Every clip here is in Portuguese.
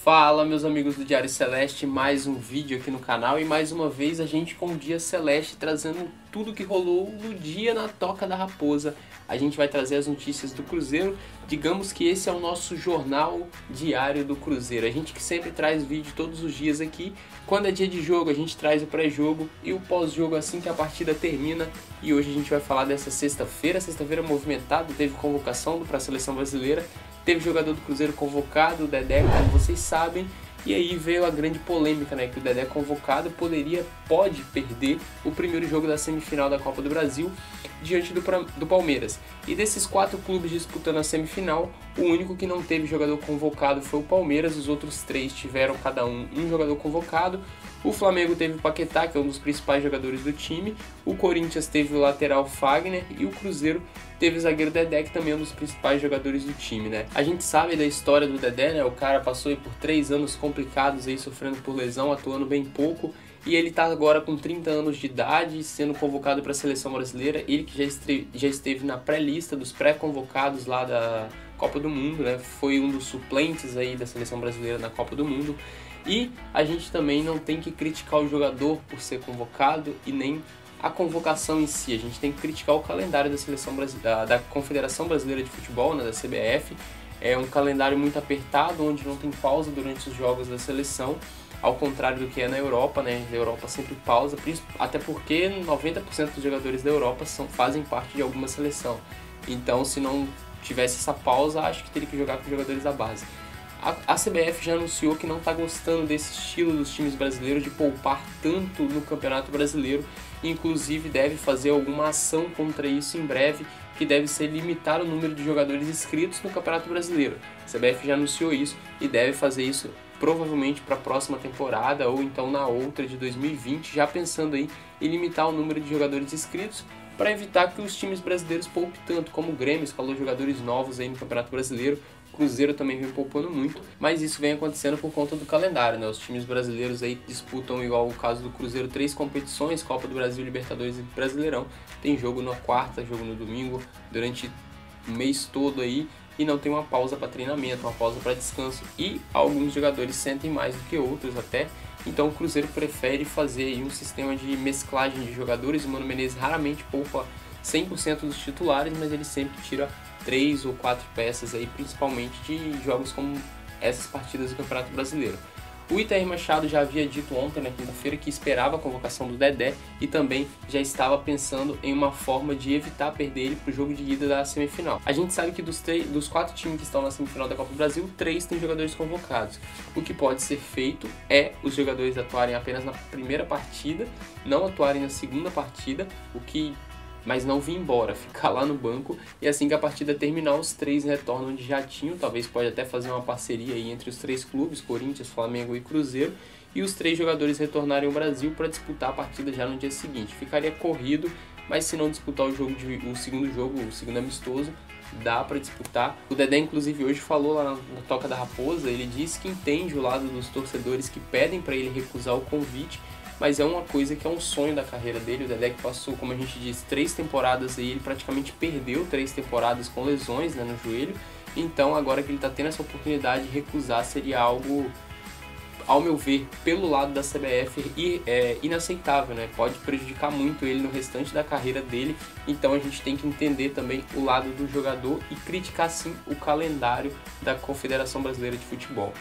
Fala, meus amigos do Diário Celeste, mais um vídeo aqui no canal e mais uma vez a gente com o Dia Celeste trazendo tudo que rolou no dia na Toca da Raposa. A gente vai trazer as notícias do Cruzeiro, digamos que esse é o nosso jornal diário do Cruzeiro. A gente que sempre traz vídeo todos os dias aqui, quando é dia de jogo a gente traz o pré-jogo e o pós-jogo assim que a partida termina. E hoje a gente vai falar dessa sexta-feira movimentada, teve convocação para a Seleção Brasileira. Teve jogador do Cruzeiro convocado, o Dedé, como vocês sabem, e aí veio a grande polêmica, né, que o Dedé convocado pode perder o primeiro jogo da semifinal da Copa do Brasil diante do Palmeiras. E desses 4 clubes disputando a semifinal, o único que não teve jogador convocado foi o Palmeiras, os outros 3 tiveram cada um jogador convocado. O Flamengo teve o Paquetá, que é um dos principais jogadores do time, o Corinthians teve o lateral Fagner e o Cruzeiro teve o zagueiro Dedé, que também é um dos principais jogadores do time, né? A gente sabe da história do Dedé, né? O cara passou aí por 3 anos complicados aí, sofrendo por lesão, atuando bem pouco, e ele tá agora com 30 anos de idade, sendo convocado para a Seleção Brasileira, ele que já esteve na pré-lista dos pré-convocados lá da Copa do Mundo, né? Foi um dos suplentes aí da Seleção Brasileira na Copa do Mundo. E a gente também não tem que criticar o jogador por ser convocado e nem a convocação em si. A gente tem que criticar o calendário da Seleção da Confederação Brasileira de Futebol, né, da CBF. É um calendário muito apertado, onde não tem pausa durante os jogos da seleção, ao contrário do que é na Europa, né? Na Europa sempre pausa, até porque 90% dos jogadores da Europa fazem parte de alguma seleção. Então, se não tivesse essa pausa, acho que teria que jogar com os jogadores da base. A CBF já anunciou que não está gostando desse estilo dos times brasileiros de poupar tanto no Campeonato Brasileiro, inclusive deve fazer alguma ação contra isso em breve, que deve ser limitar o número de jogadores inscritos no Campeonato Brasileiro. A CBF já anunciou isso e deve fazer isso provavelmente para a próxima temporada ou então na outra de 2020, já pensando aí em limitar o número de jogadores inscritos para evitar que os times brasileiros poupem tanto, como o Grêmio escalou jogadores novos aí no Campeonato Brasileiro. O Cruzeiro também vem poupando muito, mas isso vem acontecendo por conta do calendário, né? Os times brasileiros aí disputam, igual o caso do Cruzeiro, 3 competições, Copa do Brasil, Libertadores e Brasileirão. Tem jogo na quarta, jogo no domingo, durante o mês todo aí, e não tem uma pausa para treinamento, uma pausa para descanso, e alguns jogadores sentem mais do que outros até. Então o Cruzeiro prefere fazer aí um sistema de mesclagem de jogadores. O Mano Menezes raramente poupa 100% dos titulares, mas ele sempre tira 3 ou 4 peças aí, principalmente de jogos como essas partidas do Campeonato Brasileiro. O Itair Machado já havia dito ontem, na quinta-feira, que esperava a convocação do Dedé e também já estava pensando em uma forma de evitar perder ele para o jogo de ida da semifinal. A gente sabe que dos 4 times que estão na semifinal da Copa do Brasil, 3 têm jogadores convocados. O que pode ser feito é os jogadores atuarem apenas na primeira partida, não atuarem na segunda partida, mas não vir embora, ficar lá no banco, e assim que a partida terminar, os 3 retornam de jatinho. Talvez pode até fazer uma parceria aí entre os 3 clubes, Corinthians, Flamengo e Cruzeiro, e os 3 jogadores retornarem ao Brasil para disputar a partida já no dia seguinte. Ficaria corrido, mas se não disputar o segundo amistoso, dá para disputar. O Dedé inclusive hoje falou lá na Toca da Raposa, ele disse que entende o lado dos torcedores que pedem para ele recusar o convite, mas é uma coisa que é um sonho da carreira dele. O Dedé que passou, como a gente diz, 3 temporadas aí, ele praticamente perdeu 3 temporadas com lesões, né, no joelho. Então agora que ele está tendo essa oportunidade de recusar, seria algo, ao meu ver, pelo lado da CBF, inaceitável, né? Pode prejudicar muito ele no restante da carreira dele. Então a gente tem que entender também o lado do jogador e criticar sim o calendário da Confederação Brasileira de Futebol.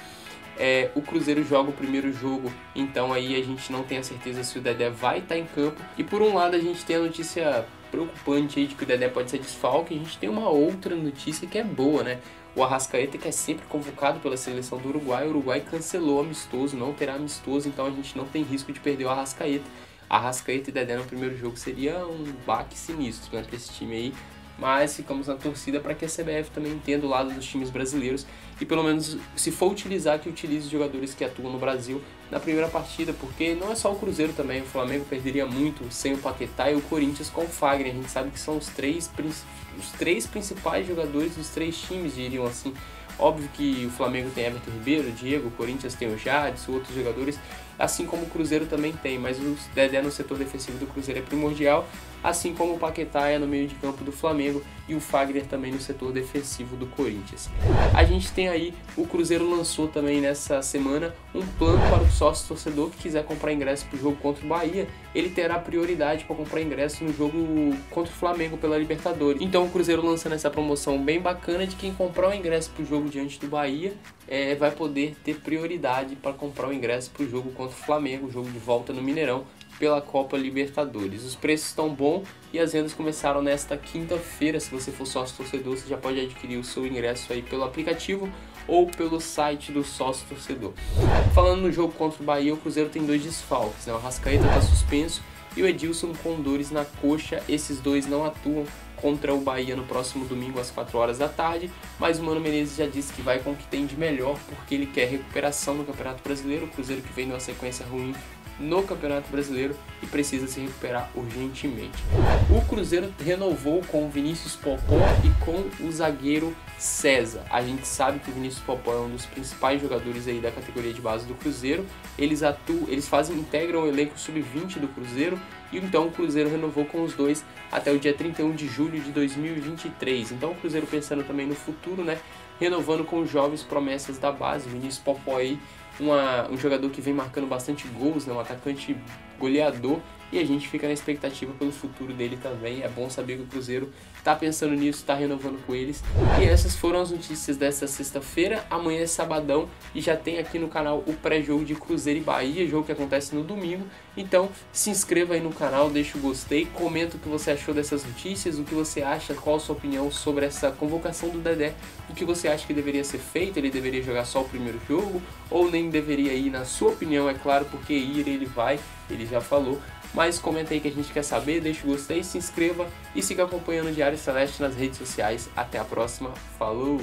O Cruzeiro joga o primeiro jogo, então aí a gente não tem a certeza se o Dedé vai estar em campo. E por um lado a gente tem a notícia preocupante aí de que o Dedé pode ser desfalque. A gente tem uma outra notícia que é boa, né? O Arrascaeta, que é sempre convocado pela seleção do Uruguai, o Uruguai cancelou o amistoso, não terá amistoso, então a gente não tem risco de perder o Arrascaeta. Arrascaeta e Dedé no primeiro jogo seria um baque sinistro, né, para esse time aí. Mas ficamos na torcida para que a CBF também entenda o lado dos times brasileiros e pelo menos, se for utilizar, que utilize os jogadores que atuam no Brasil na primeira partida, porque não é só o Cruzeiro também, o Flamengo perderia muito sem o Paquetá e o Corinthians com o Fagner. A gente sabe que são os três principais jogadores dos 3 times, diriam assim. Óbvio que o Flamengo tem Everton Ribeiro, Diego, o Corinthians tem o Jadson, outros jogadores. assim como o Cruzeiro também tem, mas o Dedé no setor defensivo do Cruzeiro é primordial, assim como o Paquetá é no meio de campo do Flamengo e o Fagner também no setor defensivo do Corinthians. A gente tem aí, o Cruzeiro lançou também nessa semana um plano para o sócio torcedor que quiser comprar ingresso para o jogo contra o Bahia, ele terá prioridade para comprar ingresso no jogo contra o Flamengo pela Libertadores. Então o Cruzeiro lançando essa promoção bem bacana de quem comprar o ingresso para o jogo diante do Bahia vai poder ter prioridade para comprar o ingresso para o jogo contra o Flamengo, o jogo de volta no Mineirão, pela Copa Libertadores. Os preços estão bons e as vendas começaram nesta quinta-feira. Se você for sócio torcedor, você já pode adquirir o seu ingresso aí pelo aplicativo ou pelo site do sócio torcedor. Falando no jogo contra o Bahia, o Cruzeiro tem 2 desfalques, né? O Arrascaeta está suspenso e o Edilson com dores na coxa. Esses dois não atuam contra o Bahia no próximo domingo às 4 horas da tarde, mas o Mano Menezes já disse que vai com o que tem de melhor porque ele quer recuperação no Campeonato Brasileiro. O Cruzeiro que vem numa sequência ruim no Campeonato Brasileiro e precisa se recuperar urgentemente. O Cruzeiro renovou com o Vinícius Popó e com o zagueiro César. A gente sabe que o Vinícius Popó é um dos principais jogadores aí da categoria de base do Cruzeiro. Eles integram o elenco sub-20 do Cruzeiro e então o Cruzeiro renovou com os dois até o dia 31 de julho de 2023. Então o Cruzeiro pensando também no futuro, né? Renovando com os jovens promessas da base. O Vinícius Popó aí, um jogador que vem marcando bastante gols, né? Um atacante goleador, e a gente fica na expectativa pelo futuro dele também. É bom saber que o Cruzeiro está pensando nisso, está renovando com eles. E essas foram as notícias dessa sexta-feira. Amanhã é sabadão e já tem aqui no canal o pré-jogo de Cruzeiro e Bahia, jogo que acontece no domingo. Então se inscreva aí no canal, deixa o gostei, comenta o que você achou dessas notícias, o que você acha, qual a sua opinião sobre essa convocação do Dedé, o que você acha que deveria ser feito, ele deveria jogar só o primeiro jogo ou nem deveria ir, na sua opinião, é claro, porque ir ele vai, ele já falou. Mas comenta aí que a gente quer saber, deixa o gostei, se inscreva e siga acompanhando o Diário Celeste nas redes sociais. Até a próxima, falou!